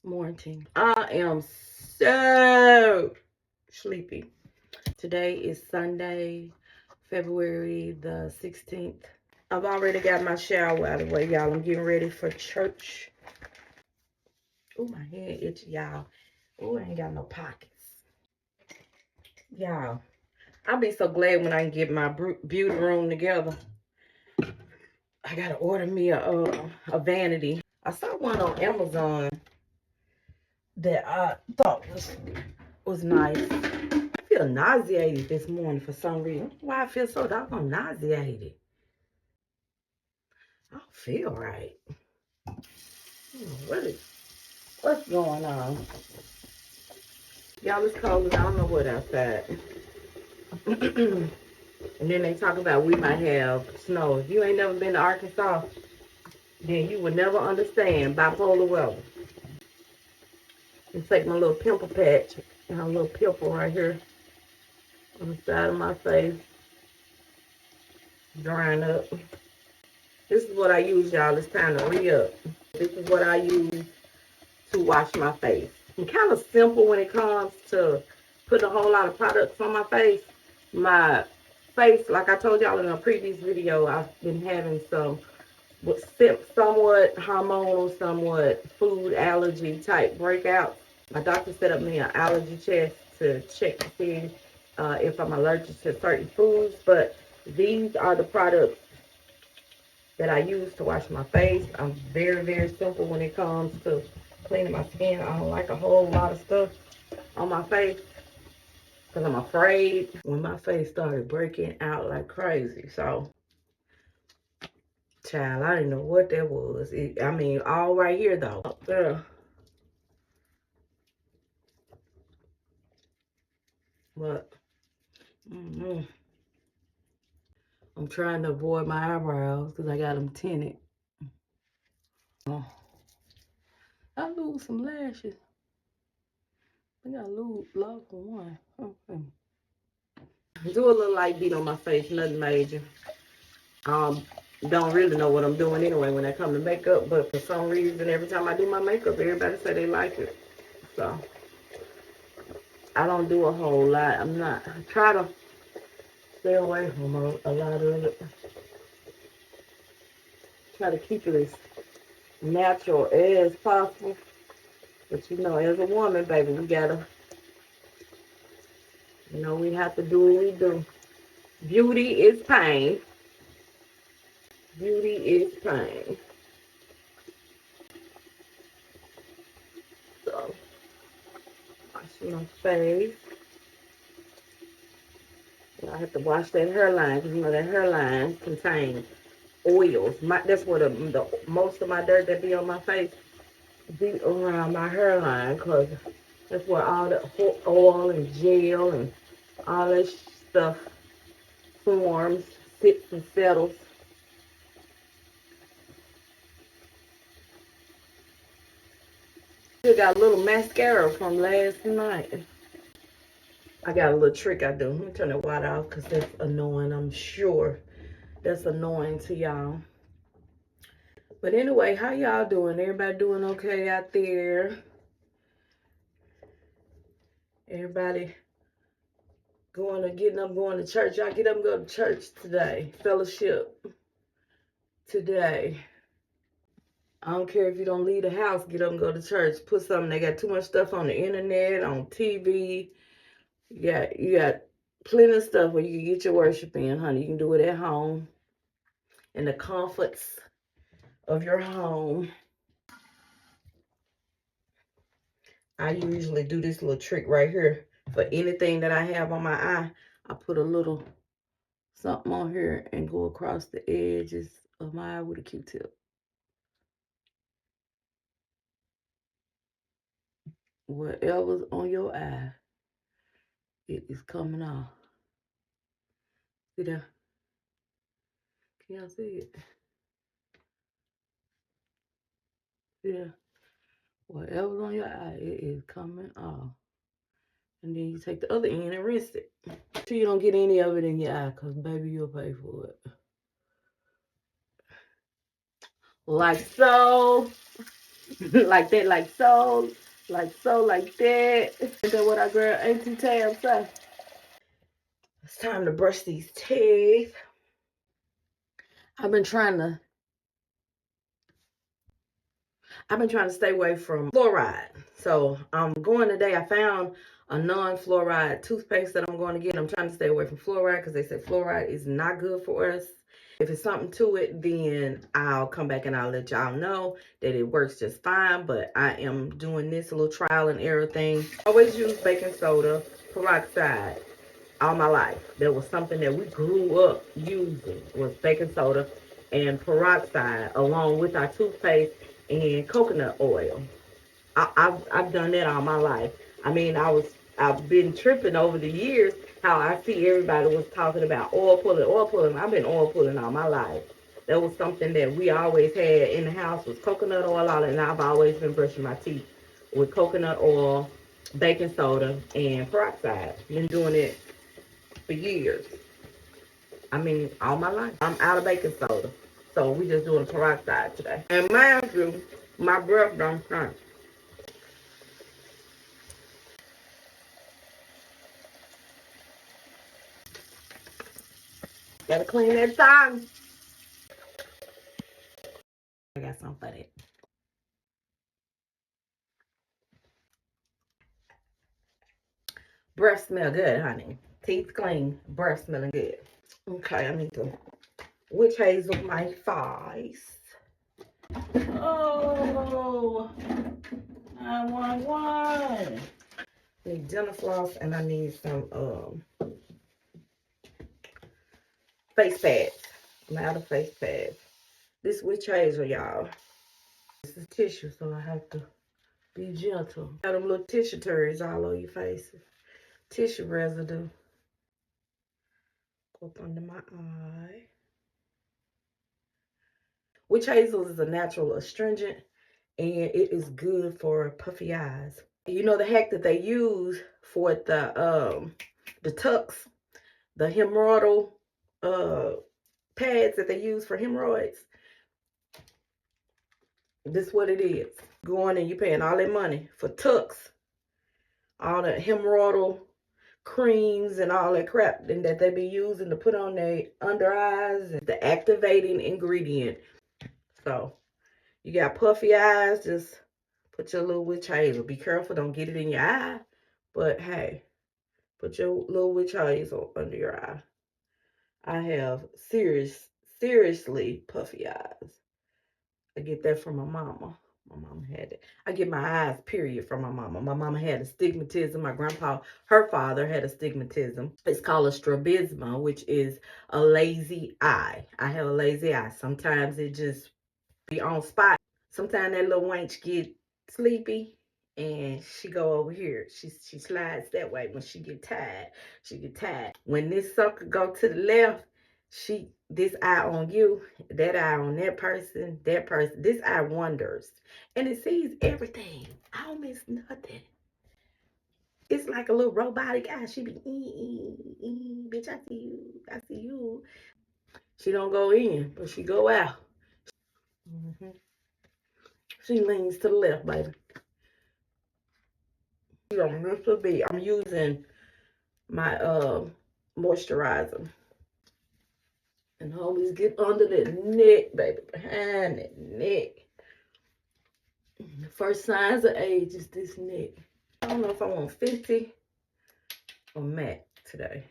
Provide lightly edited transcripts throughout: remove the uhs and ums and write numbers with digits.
morning. I am so sleepy. Today is Sunday, February the 16th. I've already got my shower out of the way, y'all. I'm getting ready for church. Oh, my head itchy, y'all. Oh, I ain't got no pockets. Y'all, I'll be so glad when I can get my beauty room together. I gotta order me a vanity. I saw one on Amazon that I thought was nice. I feel nauseated this morning for some reason. Why I feel so doggone nauseated? I don't feel right. What's going on? Y'all, it's cold and I don't know what outside. And then they talk about we might have snow. If you ain't never been to Arkansas, then you would never understand bipolar weather. And take my little pimple patch and a little pimple right here on the side of my face, drying up. This is what I use, y'all. It's time to re-up. This is what I use to wash my face. I'm kind of simple when it comes to putting a whole lot of products on my face. My face, like I told y'all in a previous video, I've been having some somewhat hormonal, somewhat food allergy type breakouts. My doctor set up me an allergy test to check to see if I'm allergic to certain foods. But these are the products that I use to wash my face. I'm very, very simple when it comes to cleaning my skin. I don't like a whole lot of stuff on my face because I'm afraid when my face started breaking out like crazy. So, child, I didn't know what that was. I mean, all right here, though. Up there. But, I'm trying to avoid my eyebrows because I got them tinted. I lose some lashes. I got to lose one. Okay. Do a little light beat on my face, nothing major. Don't really know what I'm doing anyway when I come to makeup, but for some reason, every time I do my makeup, everybody say they like it. So, I don't do a whole lot. I try to stay away from a lot of it. Try to keep it as natural as possible. But you know, as a woman, baby, we gotta, we have to do what we do. Beauty is pain. Beauty is pain. So, wash my face. I have to wash that hairline because that hairline contains oils. That's where the most of my dirt that be on my face be around my hairline because that's where all the oil and gel and all that stuff forms, sits and settles. Still got a little mascara from last night. I got a little trick I do. Let me turn the water off because that's annoying. I'm sure that's annoying to y'all. But anyway, how y'all doing? Everybody doing okay out there? Everybody getting up, going to church. Y'all get up and go to church today. Fellowship today. I don't care if you don't leave the house, get up and go to church. Put something. They got too much stuff on the internet, on TV. You got plenty of stuff where you can get your worship in, honey. You can do it at home in the comforts of your home. I usually do this little trick right here. For anything that I have on my eye, I put a little something on here and go across the edges of my eye with a Q-tip. Whatever's on your eye, it is coming off. See that? Can y'all see it? Yeah. Whatever's on your eye, it is coming off. And then you take the other end and rinse it. Make sure you don't get any of it in your eye, because baby, you'll pay for it. Like so. Like that, like so, like that. Is that what our girl Auntie Tam say? It's time to brush these teeth. I've been trying to stay away from fluoride. So I'm going today. I found a non-fluoride toothpaste that I'm going to get. I'm trying to stay away from fluoride because they said fluoride is not good for us. If it's something to it, then I'll come back and I'll let y'all know that it works just fine. But I am doing this little trial and error thing. Always use baking soda, peroxide all my life. There was something that we grew up using was baking soda and peroxide along with our toothpaste and coconut oil. I've done that all my life. I mean, I've been tripping over the years how I see everybody was talking about oil pulling, oil pulling. I've been oil pulling all my life. That was something that we always had in the house was coconut oil, and I've always been brushing my teeth with coconut oil, baking soda, and peroxide. Been doing it for years. I mean, all my life. I'm out of baking soda. So we just doing peroxide today. And mind you, my breath don't stink. Gotta clean that tongue. I got something for that. Breath smell good, honey. Teeth clean, breath smelling good. Okay, I need to witch hazel my thighs. Oh, 911. I need dental floss and I need some face pads. I'm out of face pads. This witch hazel, y'all. This is tissue, so I have to be gentle. Got them little tissue turds all over your face. Tissue residue. Go up under my eye. Witch hazel is a natural astringent, and it is good for puffy eyes. You know the hack that they use for the tucks, the hemorrhoidal pads that they use for hemorrhoids. This is what it is. Going and you paying all that money for tucks, all the hemorrhoidal creams and all that crap that they be using to put on their under eyes. The activating ingredient. So you got puffy eyes, just put your little witch hazel. Be careful, don't get it in your eye. But hey, put your little witch hazel under your eye. I have seriously puffy eyes. I get that from my mama. My mama had it. I get my eyes, period, from my mama. My mama had astigmatism. My grandpa, her father, had astigmatism. It's called a strabisma, which is a lazy eye. I have a lazy eye. Sometimes it just be on spot. Sometimes that little wench get sleepy and she go over here. She slides that way when she get tired. She get tired. When this sucker go to the left, this eye on you, that eye on that person, this eye wanders. And it sees everything. I don't miss nothing. It's like a little robotic eye. She be, bitch, I see you. I see you. She don't go in, but she go out. She leans to the left, baby. You don't miss a beat. I'm using my moisturizer. And always get under that neck, baby. Behind that neck. The first signs of age is this neck. I don't know if I want 50 or matte today.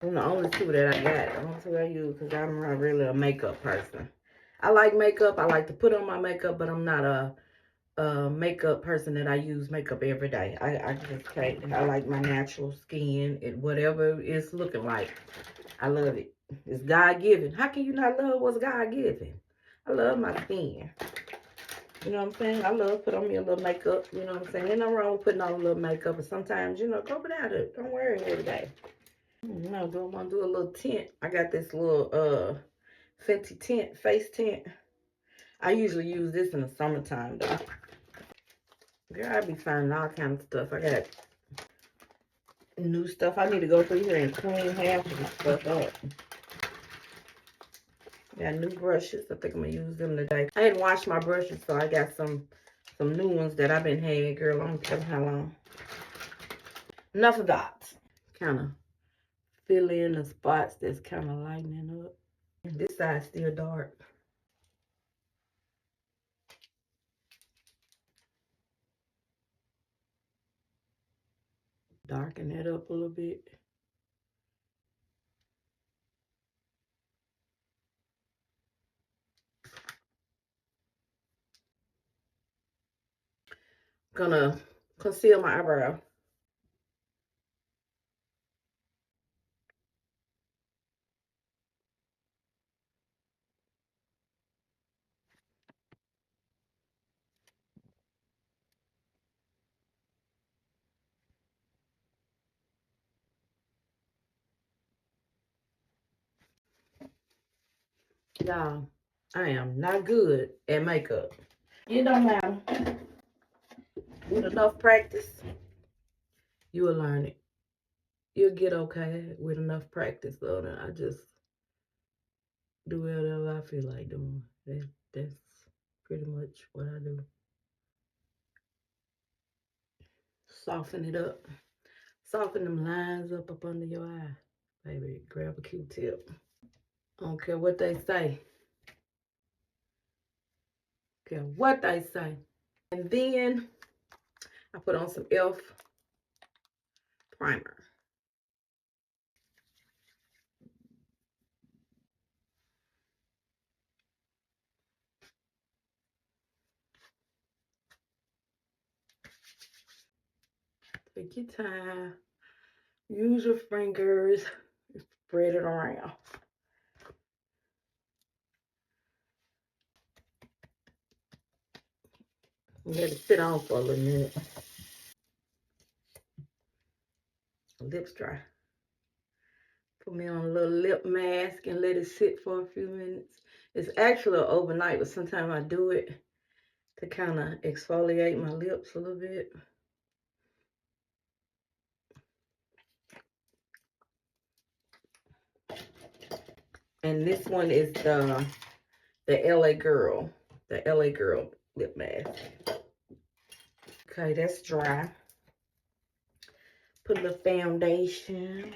I'm the only two that I got. The only two I use because I'm not really a makeup person. I like makeup. I like to put on my makeup, but I'm not a makeup person that I use makeup every day. I just can't. I like my natural skin and whatever it's looking like. I love it. It's God-given. How can you not love what's God-given? I love my skin. You know what I'm saying? I love put on me a little makeup. You know what I'm saying? Ain't nothing wrong with putting on a little makeup. But sometimes, you know, go without it. Don't wear it every day. You know, don't want to do a little tint. I got this little Fenty tint, face tint. I usually use this in the summertime, though. Girl, I be finding all kinds of stuff. I got new stuff. I need to go through here and clean half of this stuff up. Got new brushes. I think I'm gonna use them today. I didn't wash my brushes, so I got some new ones that I've been having, girl. I don't tell how long. Enough of dots. Kind of fill in the spots that's kind of lightening up. And this side's still dark. Darken it up a little bit. Gonna conceal my eyebrow. Y'all, I am not good at makeup. It don't matter. With enough practice, you will learn it. You'll get okay with enough practice, though. I just do whatever I feel like doing. That's pretty much what I do. Soften it up. Soften them lines up under your eye. Baby, grab a Q-tip. I don't care what they say. Care what they say. And then I put on some e.l.f. primer. Take your time. Use your fingers. Spread it around. Let it sit on for a little minute. Lips dry. Put me on a little lip mask and let it sit for a few minutes. It's actually overnight, but sometimes I do it to kind of exfoliate my lips a little bit. And this one is the LA Girl. The LA Girl lip mask. Okay, that's dry. Put the foundation.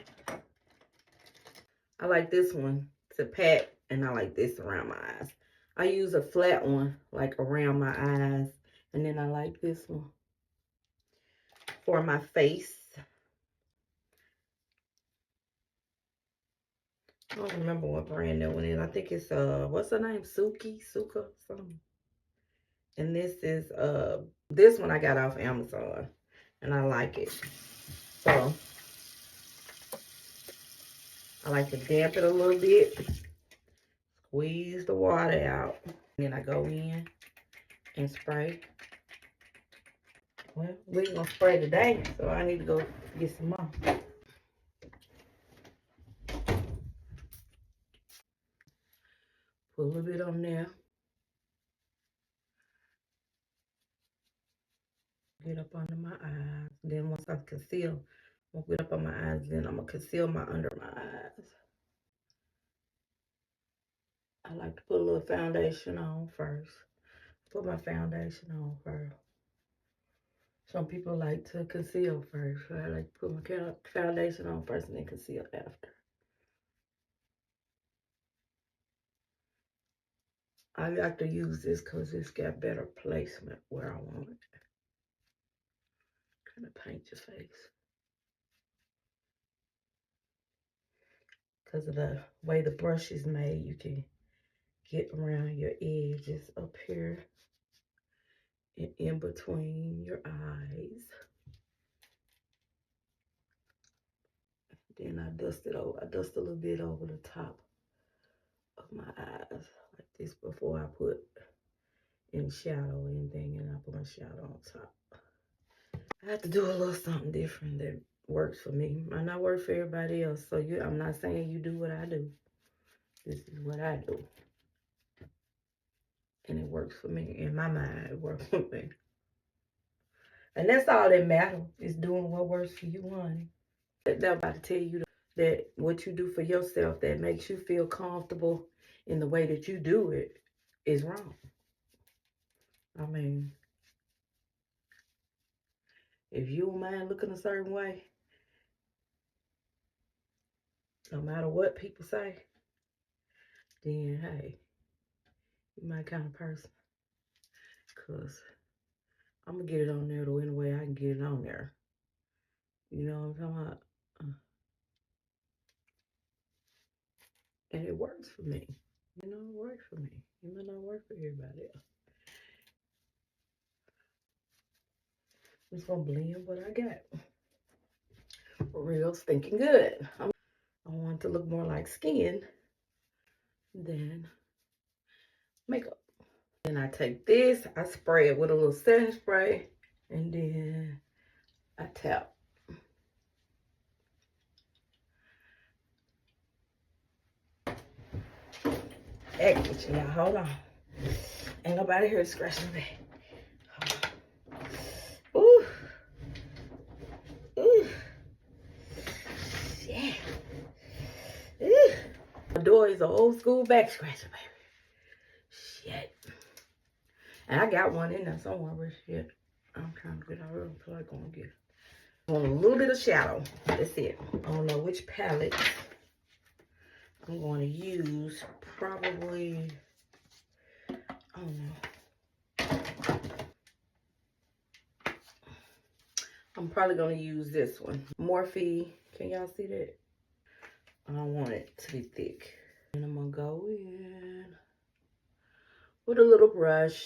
I like this one to pat, and I like this around my eyes. I use a flat one, like around my eyes, and then I like this one for my face. I don't remember what brand that one is. I think it's what's her name? Suka, something. And this is this one I got off Amazon, and I like it. So I like to damp it a little bit, squeeze the water out, and then I go in and spray. Well, we're gonna spray today, so I need to go get some more. Put a little bit on there. Get up under my eyes. Then once I conceal, won't get up on my eyes, then I'm gonna conceal my under my eyes. I like to put a little foundation on first. Put my foundation on first. Some people like to conceal first. So I like to put my foundation on first and then conceal after. I like to use this because it's got better placement where I want it. Kind of paint your face. Because of the way the brush is made, you can get around your edges up here and in between your eyes. Then I dust it over. I dust a little bit over the top of my eyes like this before I put any shadow or anything, and I put my shadow on top. I have to do a little something different that works for me. Might not work for everybody else. So I'm not saying you do what I do. This is what I do. And it works for me. In my mind, it works for me. And that's all that matters, is doing what works for you, honey. They're about to tell you that what you do for yourself that makes you feel comfortable in the way that you do it is wrong. I mean, if you don't mind looking a certain way, no matter what people say, then hey, you my kind of person. Because I'm going to get it on there the any way I can get it on there. You know what I'm talking about? And it works for me. You know, it works for me. It may not work for everybody else. I'm just going to blend what I got. Real stinking good. I want it to look more like skin than makeup. Then I take this, I spray it with a little setting spray, and then I tap. Excellent, y'all. Hold on. Ain't nobody here scratching me. Ooh. Ooh. Yeah. Ooh. My door is an old school back scratcher, baby. Shit. And I got one in there somewhere, but shit. I'm trying to get out of it. I feel like I'm gonna get it. I want a little bit of shadow. That's it. I don't know which palette I'm going to use. Probably, I don't know. I'm probably going to use this one. Morphe. Can y'all see that? I don't want it to be thick. And I'm going to go in with a little brush.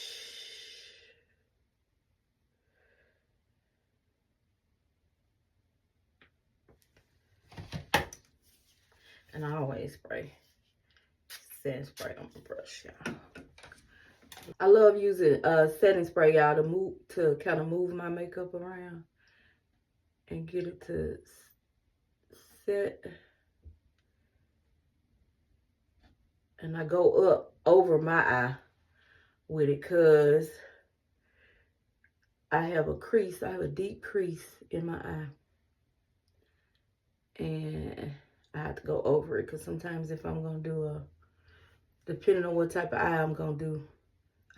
And I always spray. Setting spray on the brush, y'all. I love using setting spray, y'all, to kind of move my makeup around and get it to set. And I go up over my eye with it because I have a crease. I have a deep crease in my eye. And I have to go over it because sometimes if I'm going to do depending on what type of eye I'm going to do,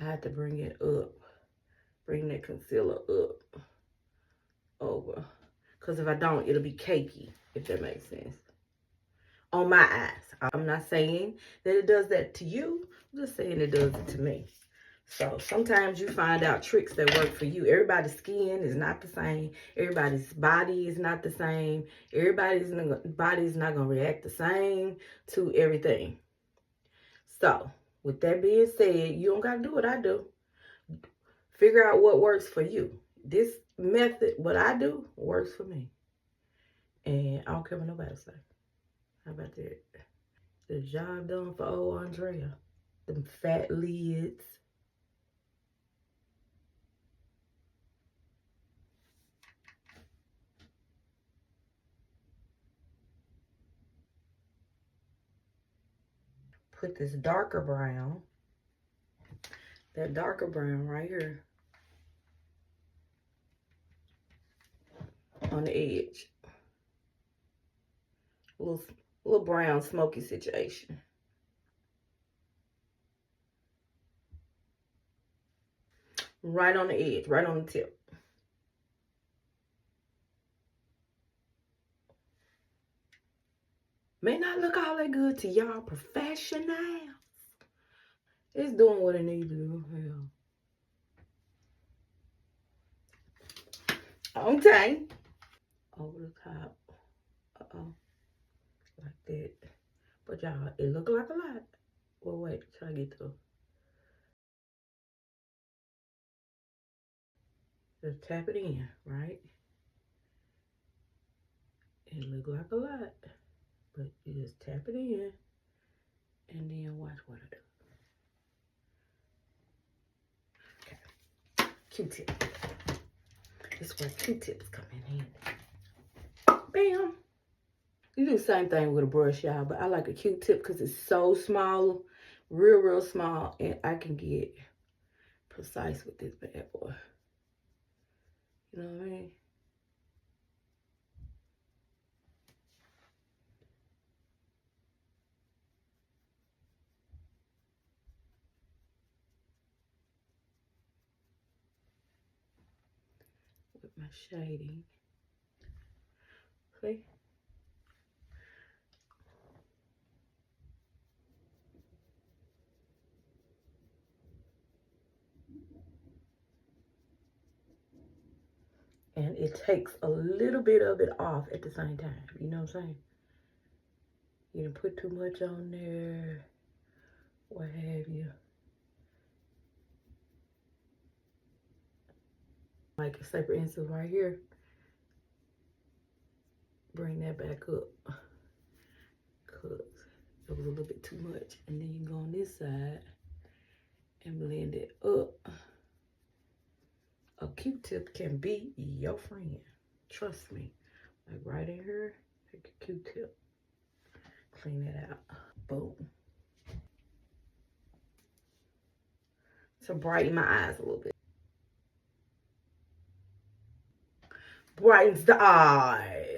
I have to bring it up. Bring that concealer up over. Because if I don't, it'll be cakey, if that makes sense. On my eyes. I'm not saying that it does that to you. I'm just saying it does it to me. So sometimes you find out tricks that work for you. Everybody's skin is not the same. Everybody's body is not the same. Everybody's body is not going to react the same to everything. So with that being said, you don't got to do what I do. Figure out what works for you. This method, what I do, works for me. And I don't care what nobody say. How about that? The job done for old Andrea. Them fat lids. Put this darker brown. That darker brown right here. On the edge. A little brown smoky situation. Right on the edge. Right on the tip. May not look all that good to y'all professionals. It's doing what it needs to do. Yeah. Okay. Over the top. Uh-oh. Like that. But y'all, it look like a lot. Well, wait. Try to get to. Just tap it in, right? It look like a lot. But you just tap it in. And then watch what I do. Okay. Q-tip. This is where Q-tips come in handy. Bam. You do the same thing with a brush, y'all, but I like a Q-tip because it's so small, real small, and I can get precise with this bad boy. You know what I mean? my shading. See? And it takes a little bit of it off at the same time. You know what I'm saying? You didn't put too much on there. What have you. Like, say for instance, right here. Bring that back up. Because it was a little bit too much. And then you go on this side and blend it up. A Q-tip can be your friend. Trust me. Like right in here, take a Q-tip. Clean it out. Boom. To brighten my eyes a little bit. Brightens the eye.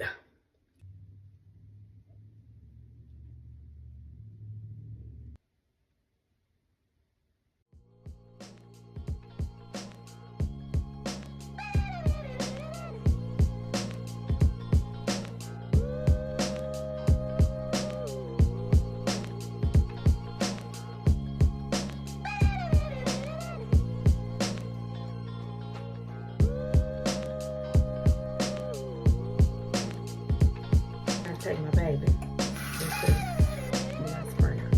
Take my baby. This is my sprayer.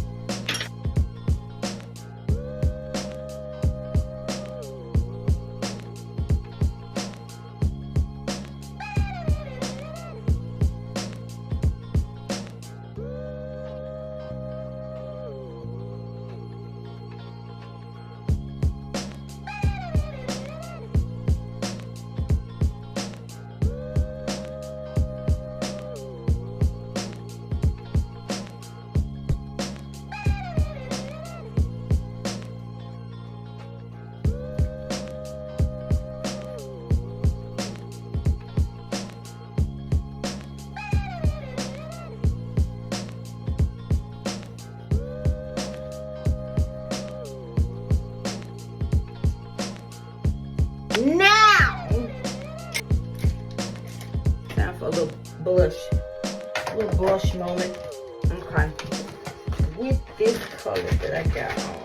Now, time for a little blush. A little blush moment. Okay. With this color that I got on,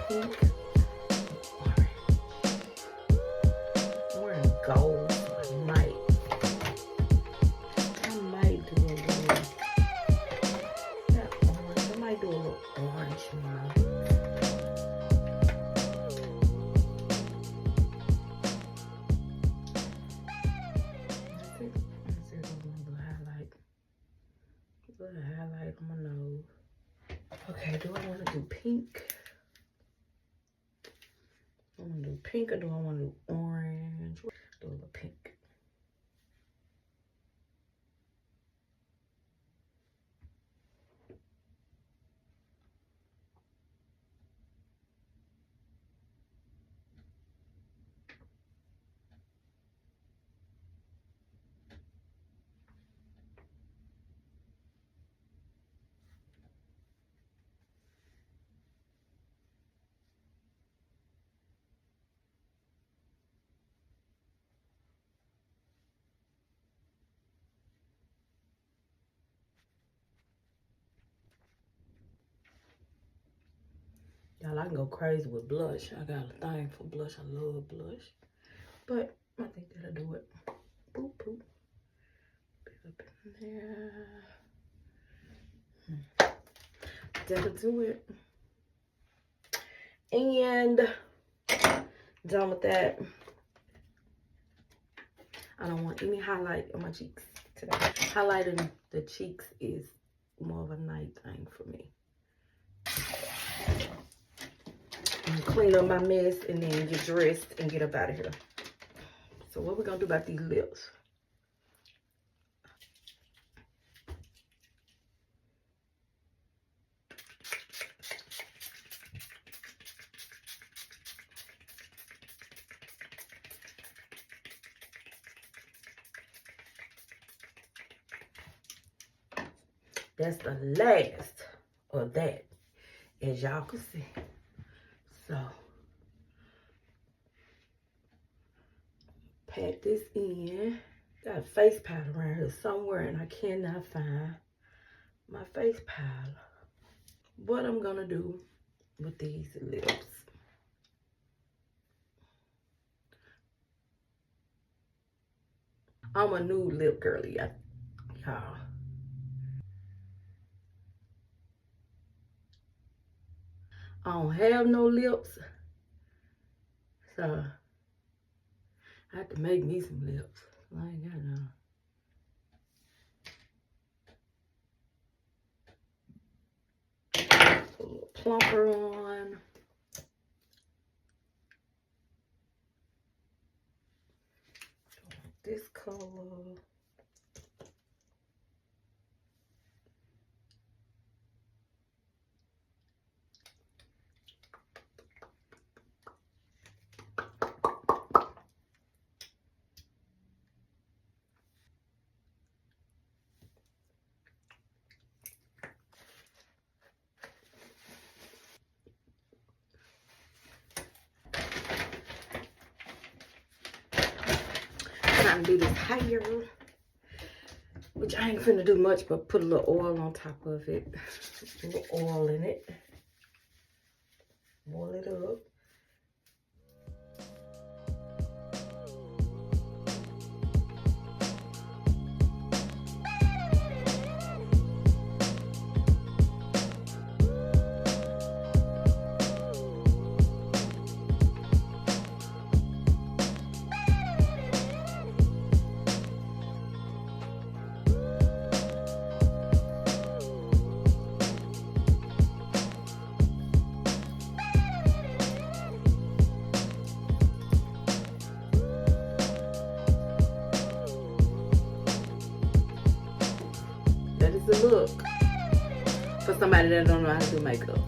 pink, orange, gold. I might do a little, not orange, I might do a little orange moment. Highlight on my nose. Okay, do I want to do pink? I want to do pink or do I want to do orange? Do a little pink. Y'all, I can go crazy with blush. I got a thing for blush. I love blush. But I think that'll do it. Boop, boop. Bit up in there. That'll do it. And done with that. I don't want any highlight on my cheeks today. Highlighting the cheeks is more of a night thing for me. And clean up my mess and then get dressed and get up out of here. So what we're gonna do about these lips? That's the last of that, as y'all can see. So Pat this in. Got a face powder around here somewhere and I cannot find my face powder. What I'm gonna do with these lips. I'm a nude lip girly, y'all. I don't have no lips, so I have to make me some lips. I ain't got none. Put a little plumper on. This color. Trying to do this hair, which I ain't finna do much but put a little oil on top of it. A little oil in it. Oil it up. That is the look for somebody that don't know how to do makeup.